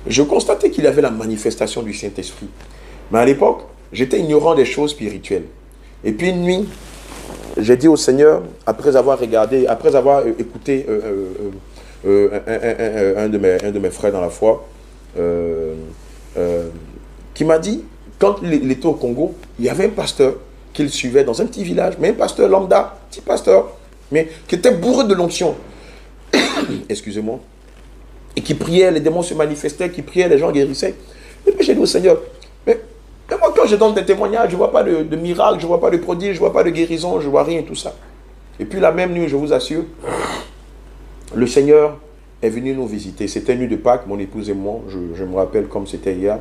Je constatais qu'il y avait la manifestation du Saint-Esprit. Mais à l'époque, j'étais ignorant des choses spirituelles. Et puis une nuit, j'ai dit au Seigneur, après avoir regardé, après avoir écouté un de mes frères dans la foi, qui m'a dit, quand il était au Congo, il y avait un pasteur qu'il suivait dans un petit village, mais un pasteur lambda, petit pasteur, mais qui était bourré de l'onction. Excusez-moi. Et qui priait, les démons se manifestaient, qui priait, les gens guérissaient. Et puis j'ai dit au Seigneur, mais moi quand je donne des témoignages, je ne vois pas de miracle, je ne vois pas de prodige, je ne vois pas de guérison, je ne vois rien, tout ça. Et puis la même nuit, je vous assure, le Seigneur est venu nous visiter. C'était une nuit de Pâques, mon épouse et moi, je me rappelle comme c'était hier.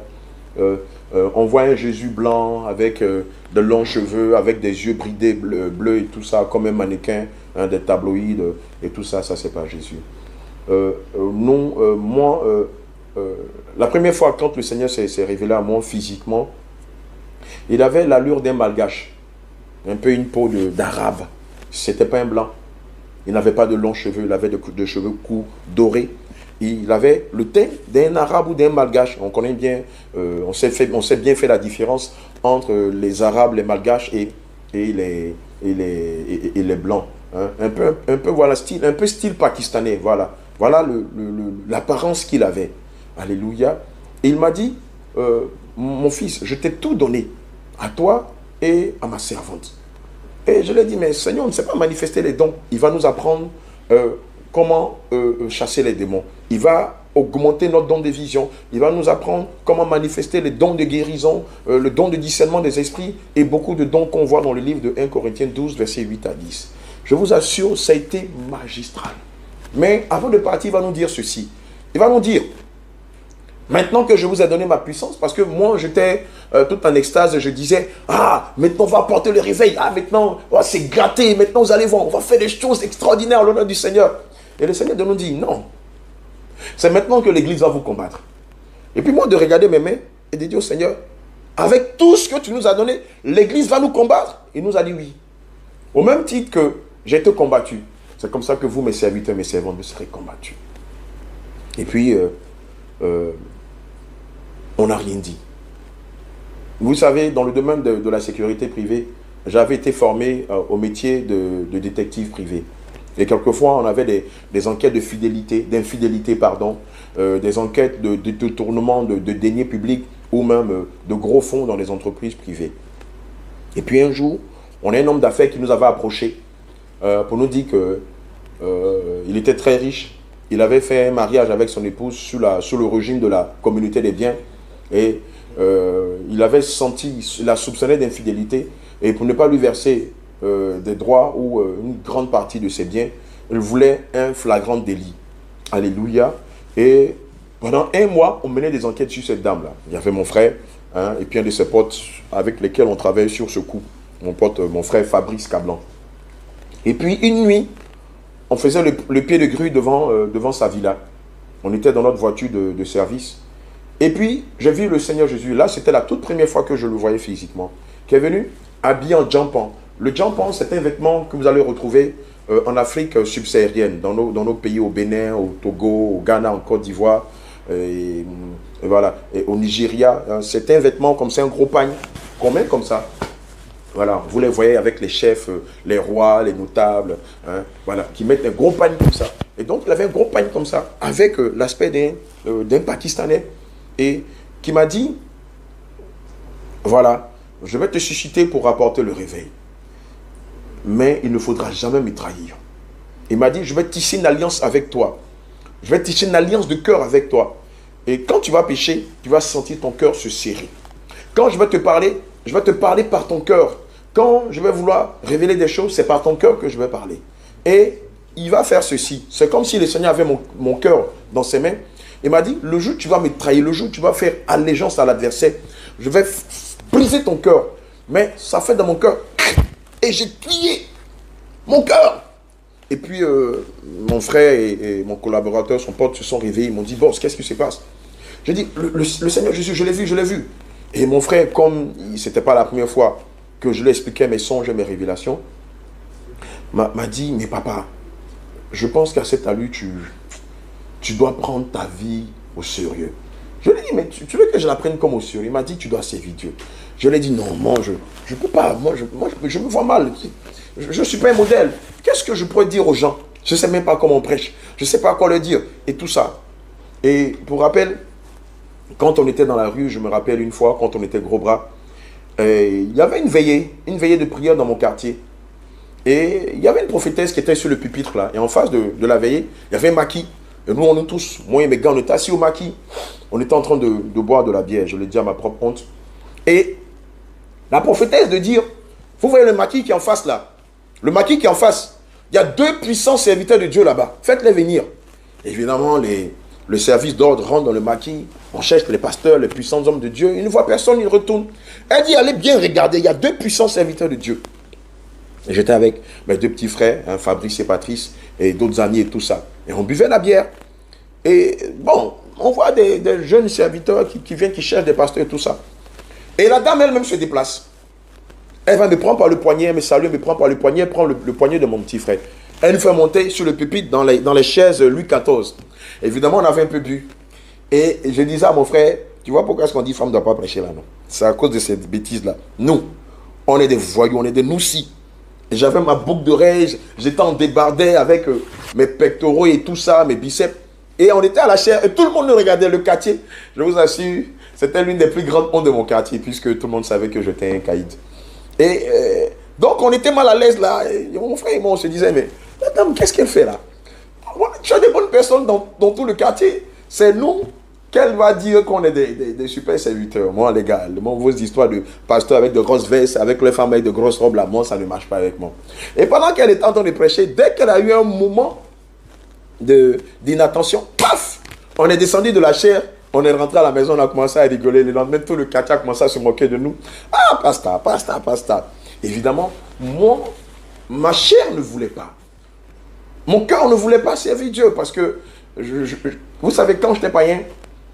On voit un Jésus blanc avec de longs cheveux, avec des yeux bridés bleus et tout ça, comme un mannequin, des tabloïds et tout ça, ça c'est pas Jésus. La première fois quand le Seigneur s'est révélé à moi physiquement, il avait l'allure d'un malgache, un peu une peau d'arabe. C'était pas un blanc. Il n'avait pas de longs cheveux, il avait de cheveux courts, dorés. Il avait le teint d'un arabe ou d'un malgache. On connaît bien, on sait bien faire la différence entre les arabes, les malgaches et les blancs. Hein. Un peu voilà, style pakistanais. Voilà l'apparence qu'il avait. Alléluia. Et il m'a dit, mon fils, je t'ai tout donné à toi et à ma servante. Et je lui ai dit, mais Seigneur, on ne sait pas manifester les dons. Il va nous apprendre comment chasser les démons. Il va augmenter notre don de vision. Il va nous apprendre comment manifester les dons de guérison, le don de discernement des esprits et beaucoup de dons qu'on voit dans le livre de 1 Corinthiens 12, versets 8 à 10. Je vous assure, ça a été magistral. Mais avant de partir, il va nous dire ceci. Il va nous dire, maintenant que je vous ai donné ma puissance, parce que moi j'étais tout en extase, je disais, ah, maintenant on va apporter le réveil, ah, maintenant c'est gâté, maintenant vous allez voir, on va faire des choses extraordinaires au nom du Seigneur. Et le Seigneur nous dit, non, c'est maintenant que l'Église va vous combattre. Et puis moi de regarder mes mains et de dire au Seigneur, avec tout ce que tu nous as donné, l'Église va nous combattre. Il nous a dit oui. Au même titre que j'ai été combattu, c'est comme ça que vous, mes serviteurs, mes servantes, vous serez combattus. Et puis, on n'a rien dit. Vous savez, dans le domaine de la sécurité privée, j'avais été formé au métier de détective privé. Et quelquefois, on avait des enquêtes d'infidélité, des enquêtes de détournement de deniers publics ou même de gros fonds dans les entreprises privées. Et puis un jour, on a un homme d'affaires qui nous avait approché pour nous dire qu'il était très riche. Il avait fait un mariage avec son épouse sous le régime de la communauté des biens. Et il avait soupçonné d'infidélité. Et pour ne pas lui verser des droits ou une grande partie de ses biens, il voulait un flagrant délit. Alléluia. Et pendant 1 mois, on menait des enquêtes sur cette dame-là. Il y avait mon frère, hein, et puis un de ses potes avec lesquels on travaillait sur ce coup. Mon frère Fabrice Cablan. Et puis une nuit, on faisait le pied de grue devant sa villa. On était dans notre voiture de service. Et puis, j'ai vu le Seigneur Jésus. Là, c'était la toute première fois que je le voyais physiquement. Qui est venu habillé en jampan. Le jampan, c'est un vêtement que vous allez retrouver en Afrique subsaharienne, dans nos pays, au Bénin, au Togo, au Ghana, en Côte d'Ivoire, et voilà, et au Nigeria. C'est un vêtement comme ça, un gros pagne, qu'on met comme ça. Voilà, vous les voyez avec les chefs, les rois, les notables, hein, voilà, qui mettent un gros pagne comme ça. Et donc, il avait un gros pagne comme ça, avec l'aspect d'un Pakistanais, et qui m'a dit, voilà, je vais te susciter pour apporter le réveil. Mais il ne faudra jamais me trahir. Il m'a dit, je vais tisser une alliance avec toi. Je vais tisser une alliance de cœur avec toi. Et quand tu vas pécher, tu vas sentir ton cœur se serrer. Quand je vais te parler par ton cœur. Quand je vais vouloir révéler des choses, c'est par ton cœur que je vais parler. Et il va faire ceci. C'est comme si le Seigneur avait mon cœur dans ses mains. Il m'a dit, le jour où tu vas me trahir, le jour où tu vas faire allégeance à l'adversaire, je vais briser ton cœur. Mais ça fait dans mon cœur. Et j'ai crié mon cœur. Et puis, mon frère et mon collaborateur, son pote, se sont réveillés. Ils m'ont dit, boss, qu'est-ce qui se passe? J'ai dit, le Seigneur Jésus, je l'ai vu. Et mon frère, comme ce n'était pas la première fois que je lui expliquais mes songes et mes révélations, m'a dit, mais papa, je pense qu'à cette allure, tu dois prendre ta vie au sérieux. Je lui ai dit, mais tu veux que je la prenne comme au sérieux? Il m'a dit, tu dois servir Dieu. Je lui ai dit, non, moi, je ne peux pas. Je me vois mal. Je ne suis pas un modèle. Qu'est-ce que je pourrais dire aux gens? Je ne sais même pas comment on prêche. Je ne sais pas quoi leur dire. Et tout ça. Et pour rappel, quand on était dans la rue, je me rappelle une fois, quand on était gros bras, il y avait une veillée de prière dans mon quartier. Et il y avait une prophétesse qui était sur le pupitre là. Et en face de la veillée, il y avait un maquis. Et nous, on est tous, moi et mes gars, on était assis au maquis. On était en train de boire de la bière, je l'ai dit à ma propre honte. Et la prophétesse de dire, vous voyez le maquis qui est en face là. Le maquis qui est en face. Il y a 2 puissants serviteurs de Dieu là-bas. Faites-les venir. Évidemment, le service d'ordre rentre dans le maquis. On cherche les pasteurs, les puissants hommes de Dieu. Ils ne voient personne, ils retournent. Elle dit, allez bien regarder, il y a 2 puissants serviteurs de Dieu. J'étais avec mes 2 petits frères, hein, Fabrice et Patrice, et d'autres amis et tout ça. Et on buvait la bière. Et bon, on voit des jeunes serviteurs qui viennent, qui cherchent des pasteurs et tout ça. Et la dame elle-même se déplace. Elle va me prendre par le poignet, elle me salue, elle me prend par le poignet, elle prend le poignet de mon petit frère. Elle nous fait monter sur le pupitre dans les chaises Louis XIV. Évidemment, on avait un peu bu. Et je disais à mon frère, tu vois pourquoi est-ce qu'on dit femme ne doit pas prêcher là, non? C'est à cause de cette bêtise-là. Nous, on est des voyous, on est des noussis. J'avais ma boucle d'oreille, j'étais en débardeur avec mes pectoraux et tout ça, mes biceps. Et on était à la chaire et tout le monde nous regardait, le quartier. Je vous assure, c'était l'une des plus grandes hontes de mon quartier puisque tout le monde savait que j'étais un caïd. Et donc on était mal à l'aise là. Et mon frère et moi on se disait, mais la dame, qu'est-ce qu'elle fait là? Tu as des bonnes personnes dans tout le quartier. C'est nous qu'elle va dire qu'on est des super serviteurs. Moi les gars, vos histoires de pasteurs avec de grosses vestes, avec les femmes avec de grosses robes là, moi ça ne marche pas avec moi. Et pendant qu'elle était en train de prêcher, dès qu'elle a eu un moment d'inattention, paf, on est descendu de la chaire, on est rentré à la maison, on a commencé à rigoler. Le lendemain, tout le quartier a commencé à se moquer de nous. Ah, pasteur. Évidemment, moi, ma chair ne voulait pas. Mon cœur ne voulait pas servir Dieu parce que, vous savez, quand j'étais païen,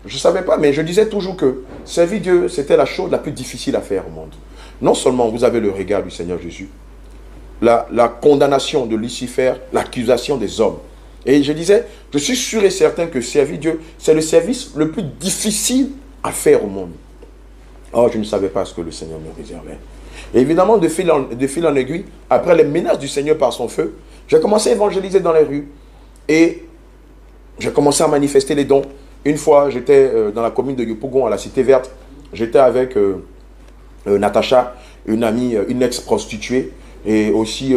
je ne savais pas, mais je disais toujours que servir Dieu, c'était la chose la plus difficile à faire au monde. Non seulement vous avez le regard du Seigneur Jésus, la condamnation de Lucifer, l'accusation des hommes. Et je disais, je suis sûr et certain que servir Dieu, c'est le service le plus difficile à faire au monde. Or, je ne savais pas ce que le Seigneur me réservait. Et évidemment, de fil en aiguille, après les menaces du Seigneur par son feu, j'ai commencé à évangéliser dans les rues. Et j'ai commencé à manifester les dons. Une fois, j'étais dans la commune de Yopougon, à la Cité Verte. J'étais avec Natacha, une amie, une ex-prostituée. Et aussi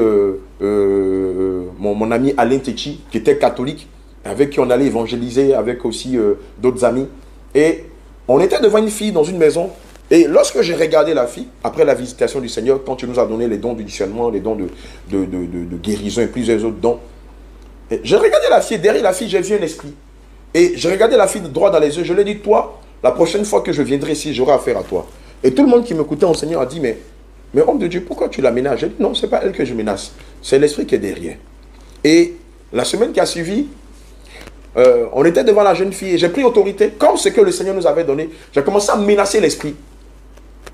mon ami Alain Techi, qui était catholique, avec qui on allait évangéliser, avec aussi d'autres amis. Et on était devant une fille dans une maison. Et lorsque j'ai regardé la fille, après la visitation du Seigneur, quand il nous a donné les dons du discernement, les dons de guérison et plusieurs autres dons, j'ai regardé la fille, derrière la fille, j'ai vu un esprit. Et j'ai regardé la fille droit dans les yeux, je lui ai dit, toi, la prochaine fois que je viendrai ici, j'aurai affaire à toi. Et tout le monde qui m'écoutait au Seigneur a dit, mais homme de Dieu, pourquoi tu la menaces? J'ai dit, non, ce n'est pas elle que je menace, c'est l'esprit qui est derrière. Et la semaine qui a suivi, on était devant la jeune fille et j'ai pris autorité, comme ce que le Seigneur nous avait donné. J'ai commencé à menacer l'esprit.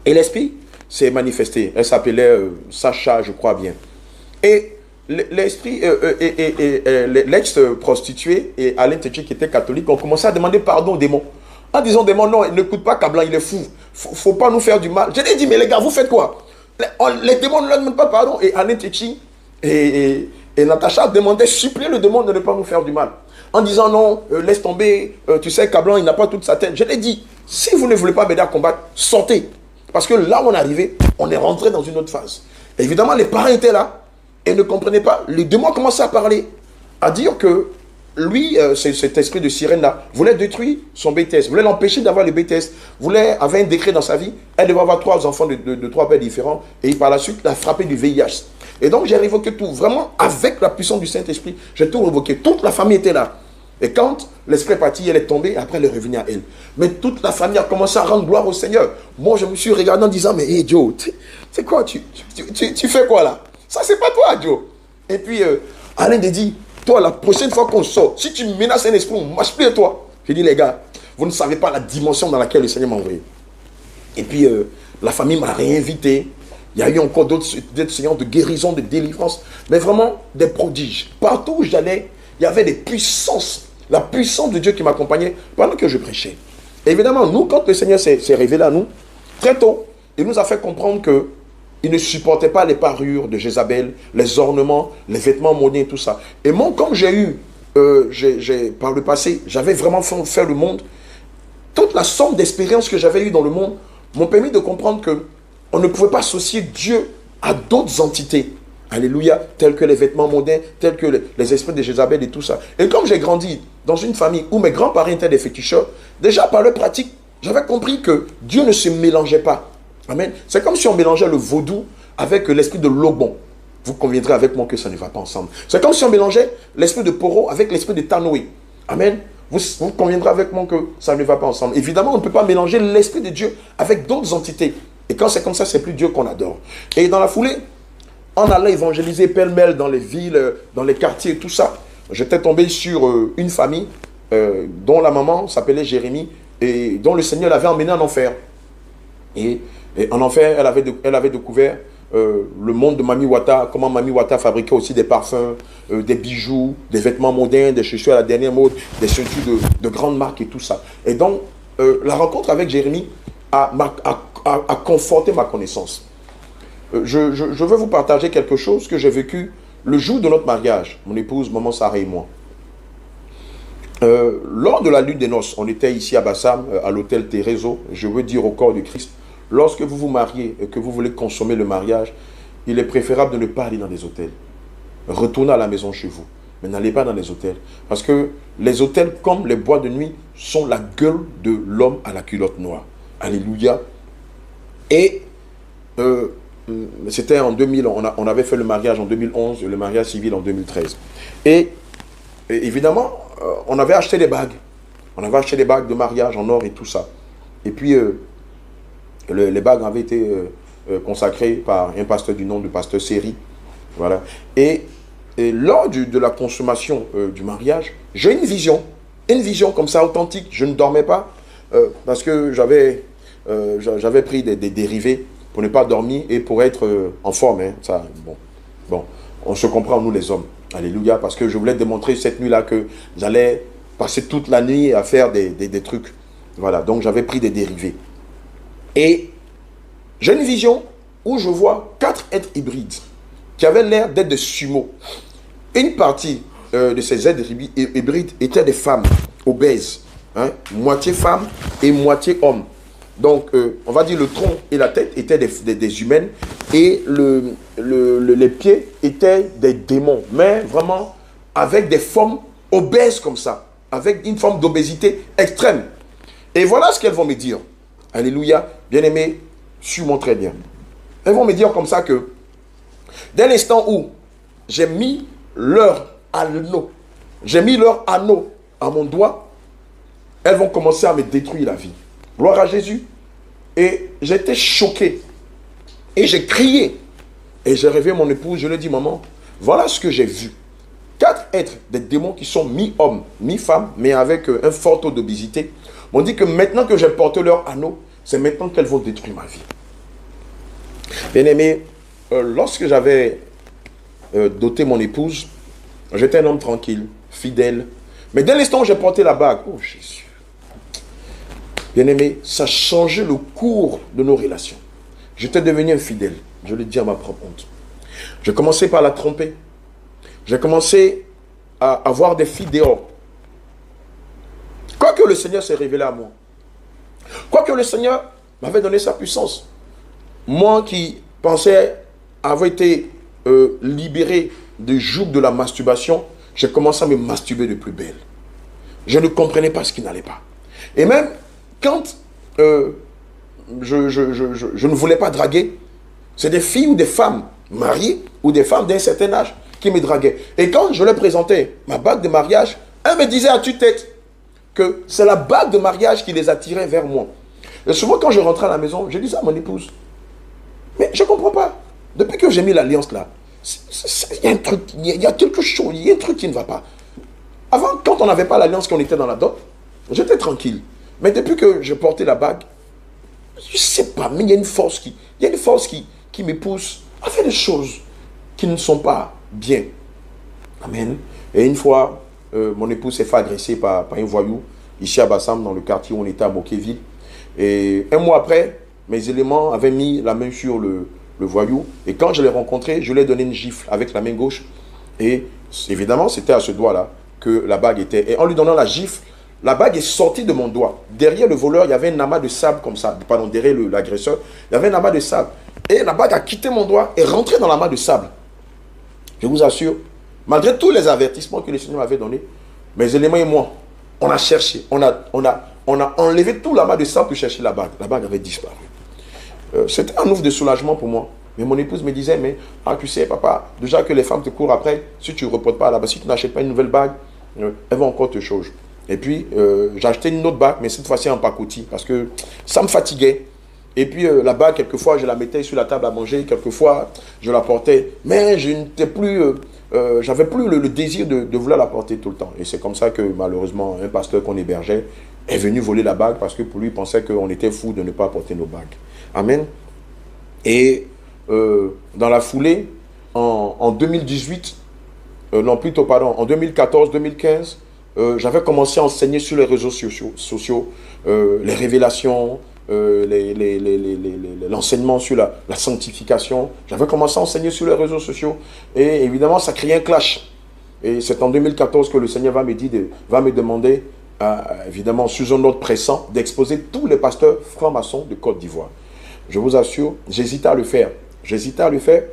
Et l'esprit s'est manifesté. Elle s'appelait Sacha, je crois bien. Et l'esprit, l'ex-prostituée et Alain Téché, qui était catholique, ont commencé à demander pardon aux démons. En disant, démon, non, n'écoute pas Kablan, il est fou. Faut pas nous faire du mal. Je lui ai dit, mais les gars, vous faites quoi? Les démons ne leur demandent pas pardon. Et Alain Téché et Natacha demandaient, suppliaient le démon de ne pas nous faire du mal. En disant, non, laisse tomber, tu sais, Kablan, il n'a pas toute sa tête. Je lui ai dit, si vous ne voulez pas m'aider à combattre, sortez. Parce que là où on est arrivé, on est rentré dans une autre phase. Et évidemment, les parents étaient là et ne comprenaient pas. Les démons commençaient à parler, à dire que lui, cet esprit de sirène-là, voulait détruire son BTS, voulait l'empêcher d'avoir le BTS, avait un décret dans sa vie, elle devait avoir 3 enfants de 3 pères différents, et par la suite, l'a frappé du VIH. Et donc, j'ai révoqué tout, vraiment, avec la puissance du Saint-Esprit, j'ai tout révoqué. Toute la famille était là. Et quand l'esprit est parti, elle est tombée, après elle est revenue à elle. Mais toute la famille a commencé à rendre gloire au Seigneur. Moi, je me suis regardé en disant, mais hey Joe, c'est quoi, tu fais quoi là? Ça, c'est pas toi, Joe. Et puis, Alain a dit, toi, la prochaine fois qu'on sort, si tu menaces un esprit, on marche plus à toi. J'ai dit, les gars, vous ne savez pas la dimension dans laquelle le Seigneur m'a envoyé. Et puis, la famille m'a réinvité. Il y a eu encore d'autres séances de guérison, de délivrance, mais vraiment des prodiges. Partout où j'allais, il y avait des puissances, la puissance de Dieu qui m'accompagnait pendant que je prêchais. Évidemment, nous, quand le Seigneur s'est révélé à nous, très tôt, il nous a fait comprendre que il ne supportait pas les parures de Jézabel, les ornements, les vêtements mondains et tout ça. Et moi, comme j'ai eu, par le passé, j'avais vraiment fait le monde, toute la somme d'expériences que j'avais eues dans le monde m'ont permis de comprendre que on ne pouvait pas associer Dieu à d'autres entités. Alléluia, tels que les vêtements mondains, tels que les esprits de Jézabel et tout ça. Et comme j'ai grandi dans une famille où mes grands-parents étaient des féticheurs, déjà par leur pratique, j'avais compris que Dieu ne se mélangeait pas. Amen. C'est comme si on mélangeait le vaudou avec l'esprit de Logbon. Vous conviendrez avec moi que ça ne va pas ensemble. C'est comme si on mélangeait l'esprit de Poro avec l'esprit de Tanoé. Amen. Vous conviendrez avec moi que ça ne va pas ensemble. Évidemment, on ne peut pas mélanger l'esprit de Dieu avec d'autres entités. Et quand c'est comme ça, c'est plus Dieu qu'on adore. Et dans la foulée, en allant évangéliser pêle-mêle dans les villes, dans les quartiers et tout ça, j'étais tombé sur une famille dont la maman s'appelait Jérémie et dont le Seigneur l'avait emmené en enfer. Et en enfer, elle avait découvert le monde de Mami Wata, comment Mami Wata fabriquait aussi des parfums, des bijoux, des vêtements mondains, des chaussures à la dernière mode, des ceintures de grandes marques et tout ça. Et donc, la rencontre avec Jérémie a conforté ma connaissance. Je veux vous partager quelque chose que j'ai vécu le jour de notre mariage, mon épouse, maman Sarah et moi. Lors de la lune des noces, on était ici à Bassam, à l'hôtel Terezo, je veux dire au corps du Christ. Lorsque vous vous mariez et que vous voulez consommer le mariage, il est préférable de ne pas aller dans des hôtels. Retournez à la maison chez vous, mais n'allez pas dans les hôtels. Parce que les hôtels, comme les boîtes de nuit, sont la gueule de l'homme à la culotte noire. Alléluia. Et c'était en 2000, on avait fait le mariage en 2011, le mariage civil en 2013. Et évidemment, on avait acheté des bagues. On avait acheté des bagues de mariage en or et tout ça. Et puis, les bagues avaient été consacrées par un pasteur du nom de pasteur Séry. Voilà. Et lors de la consommation du mariage, j'ai une vision comme ça authentique. Je ne dormais pas parce que j'avais pris des dérivés pour ne pas dormir et pour être en forme. Hein. Ça, bon, on se comprend, nous les hommes. Alléluia, parce que je voulais démontrer cette nuit-là que j'allais passer toute la nuit à faire des trucs. Voilà, donc j'avais pris des dérivés. Et j'ai une vision où je vois 4 êtres hybrides qui avaient l'air d'être des sumo. Une partie de ces êtres hybrides étaient des femmes obèses, hein, moitié femmes et moitié hommes. Donc, on va dire le tronc et la tête étaient des humaines et les pieds étaient des démons, mais vraiment avec des formes obèses comme ça, avec une forme d'obésité extrême. Et voilà ce qu'elles vont me dire. Alléluia, bien-aimés, suis-moi très bien. Elles vont me dire comme ça que, dès l'instant où j'ai mis leur anneau à mon doigt, elles vont commencer à me détruire la vie. Gloire à Jésus. Et j'étais choqué. Et j'ai crié. Et j'ai réveillé mon épouse. Je lui ai dit, maman, voilà ce que j'ai vu. 4 êtres, des démons qui sont mi-hommes, mi-femmes, mais avec un fort taux d'obésité, m'ont dit que maintenant que j'ai porté leur anneau, c'est maintenant qu'elles vont détruire ma vie. Bien-aimé, lorsque j'avais doté mon épouse, j'étais un homme tranquille, fidèle. Mais dès l'instant où j'ai porté la bague, oh Jésus, bien-aimé, ça changeait le cours de nos relations. J'étais devenu infidèle, je le dis à ma propre honte. J'ai commencé par la tromper. J'ai commencé à avoir des filles dehors. Quoique le Seigneur s'est révélé à moi. Quoique le Seigneur m'avait donné sa puissance. Moi qui pensais avoir été libéré du joug de la masturbation, j'ai commencé à me masturber de plus belle. Je ne comprenais pas ce qui n'allait pas. Et même quand je ne voulais pas draguer, c'est des filles ou des femmes mariées ou des femmes d'un certain âge qui me draguaient. Et quand je leur présentais ma bague de mariage, elles me disaient à tue-tête que c'est la bague de mariage qui les attirait vers moi. Et souvent quand je rentrais à la maison, je disais à mon épouse, mais je ne comprends pas. Depuis que j'ai mis l'alliance là, il y a un truc, il y a quelque chose, il y a un truc qui ne va pas. Avant, quand on n'avait pas l'alliance, qu'on était dans la dot, j'étais tranquille. Mais depuis que je portais la bague, je ne sais pas, mais il y a une force qui me pousse à faire des choses qui ne sont pas bien. Amen. Et une fois, mon épouse s'est fait agresser par un voyou ici à Bassam, dans le quartier où on était à Mokéville. Et un mois après, mes éléments avaient mis la main sur le voyou. Et quand je l'ai rencontré, je lui ai donné une gifle avec la main gauche. Et évidemment, c'était à ce doigt-là que la bague était. Et en lui donnant la gifle, la bague est sortie de mon doigt. Derrière le voleur, il y avait un amas de sable comme ça. Pardon, derrière l'agresseur, il y avait un amas de sable. Et la bague a quitté mon doigt et rentré dans l'amas de sable. Je vous assure, malgré tous les avertissements que le Seigneur m'avait donnés, mes éléments et moi, on a cherché. On a enlevé tout l'amas de sable pour chercher la bague. La bague avait disparu. C'était un ouf de soulagement pour moi. Mais mon épouse me disait, mais tu sais, papa, déjà que les femmes te courent après, si tu ne reportes pas là-bas, si tu n'achètes pas une nouvelle bague, elles vont encore te changer. Et puis, j'ai acheté une autre bague, mais cette fois-ci en pacotille, parce que ça me fatiguait. Et puis, la bague, quelquefois, je la mettais sur la table à manger, quelquefois, je la portais. Mais je n'étais plus, j'avais plus le désir de vouloir la porter tout le temps. Et c'est comme ça que, malheureusement, un pasteur qu'on hébergeait est venu voler la bague, parce que pour lui, il pensait qu'on était fous de ne pas porter nos bagues. Amen. Et dans la foulée, en 2018, non plutôt pardon, en 2014-2015, j'avais commencé à enseigner sur les réseaux sociaux les révélations, l'enseignement sur la sanctification. J'avais commencé à enseigner sur les réseaux sociaux et évidemment ça créait un clash. Et c'est en 2014 que le Seigneur va me demander, évidemment sous un ordre pressant, d'exposer tous les pasteurs francs-maçons de Côte d'Ivoire. Je vous assure, j'hésitais à le faire. J'hésitais à le faire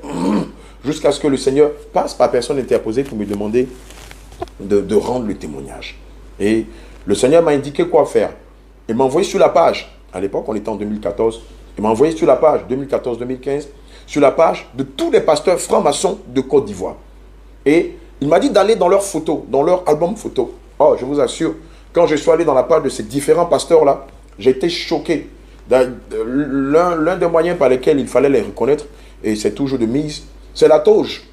jusqu'à ce que le Seigneur passe par personne interposée pour me demander de rendre le témoignage. Et le Seigneur m'a indiqué quoi faire. Il m'a envoyé sur la page, à l'époque on était en 2014, il m'a envoyé sur la page 2014-2015, sur la page de tous les pasteurs francs-maçons de Côte d'Ivoire. Et il m'a dit d'aller dans leurs photos, dans leur album photo. Oh, je vous assure, quand je suis allé dans la page de ces différents pasteurs-là, j'ai été choqué. L'un des moyens par lesquels il fallait les reconnaître, et c'est toujours de mise, c'est la toge.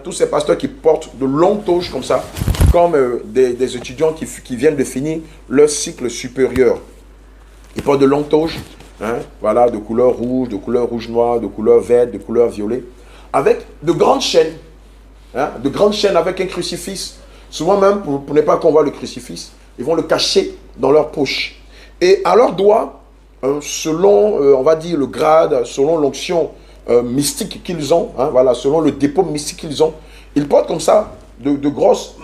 Tous ces pasteurs qui portent de longues toges comme ça, comme des étudiants qui viennent de finir leur cycle supérieur. Ils portent de longues toges, voilà, de couleur rouge noire, de couleur verte, de couleur violet, avec de grandes chaînes, de grandes chaînes avec un crucifix. Souvent même, pour ne pas qu'on voit le crucifix, ils vont le cacher dans leur poche. Et à leurs doigts, selon, on va dire, le grade, selon l'onction mystique qu'ils ont, voilà, selon le dépôt mystique qu'ils ont, ils portent comme ça de grosses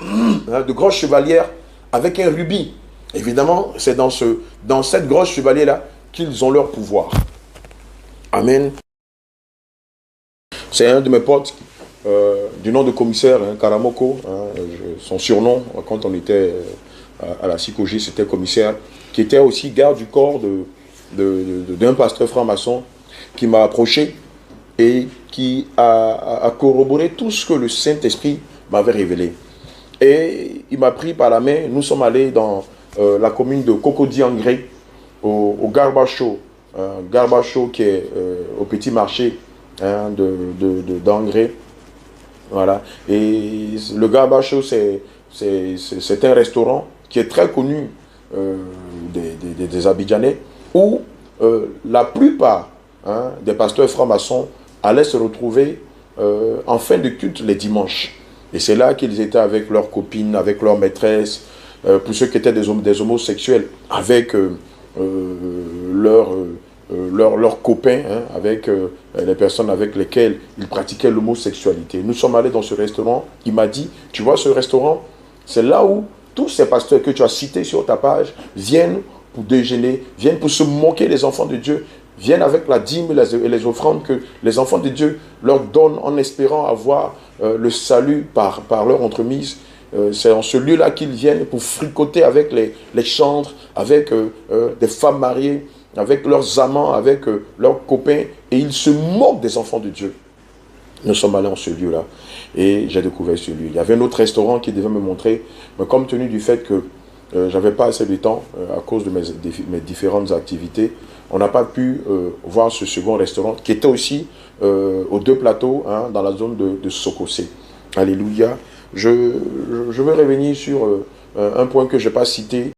chevalières avec un rubis. Évidemment, c'est dans cette grosse chevalière-là qu'ils ont leur pouvoir. Amen. C'est un de mes potes, du nom de commissaire, Karamoko, son surnom, quand on était à la psychologie, c'était commissaire, qui était aussi garde du corps d'un pasteur franc-maçon qui m'a approché et qui a corroboré tout ce que le Saint-Esprit m'avait révélé. Et il m'a pris par la main, nous sommes allés dans la commune de Cocody-Angré, au Garbacho, Garbacho qui est au petit marché d'Angré. Voilà. Et le Garbacho, c'est un restaurant qui est très connu des Abidjanais, où la plupart des pasteurs francs-maçons allaient se retrouver en fin de culte les dimanches. Et c'est là qu'ils étaient avec leurs copines, avec leurs maîtresses, pour ceux qui étaient des homosexuels, avec leurs copains, avec les personnes avec lesquelles ils pratiquaient l'homosexualité. Nous sommes allés dans ce restaurant. Il m'a dit, tu vois ce restaurant, c'est là où tous ces pasteurs que tu as cités sur ta page viennent pour déjeuner, viennent pour se moquer des enfants de Dieu, viennent avec la dîme et les offrandes que les enfants de Dieu leur donnent en espérant avoir le salut par leur entremise. C'est en ce lieu-là qu'ils viennent pour fricoter avec les chantres, avec des femmes mariées, avec leurs amants, avec leurs copains, et ils se moquent des enfants de Dieu. Nous sommes allés en ce lieu-là et j'ai découvert ce lieu. Il y avait un autre restaurant qui devait me montrer, mais compte tenu du fait que j'avais pas assez de temps à cause de mes différentes activités, on n'a pas pu voir ce second restaurant qui était aussi aux deux plateaux dans la zone de Sokosé. Alléluia. Je veux revenir sur un point que je n'ai pas cité.